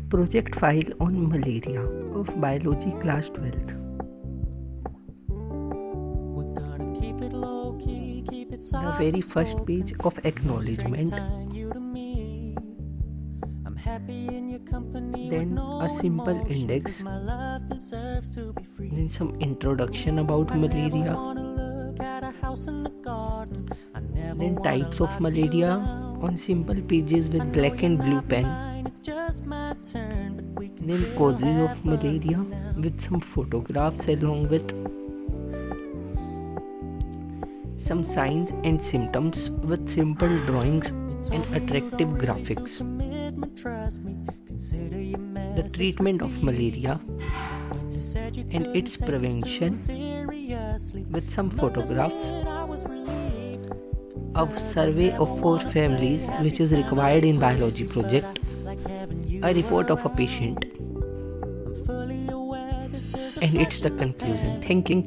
Project file on malaria of biology class 12th. The very first page of acknowledgement, then a simple index, then some introduction about malaria, then types of malaria on simple pages with black and blue pen, then causes of malaria with some photographs along with some signs and symptoms with simple drawings and attractive graphics. The treatment of malaria and its prevention with some photographs. A survey of 4 families which is required in biology project. A report of a patient. And it's the conclusion. Thank you.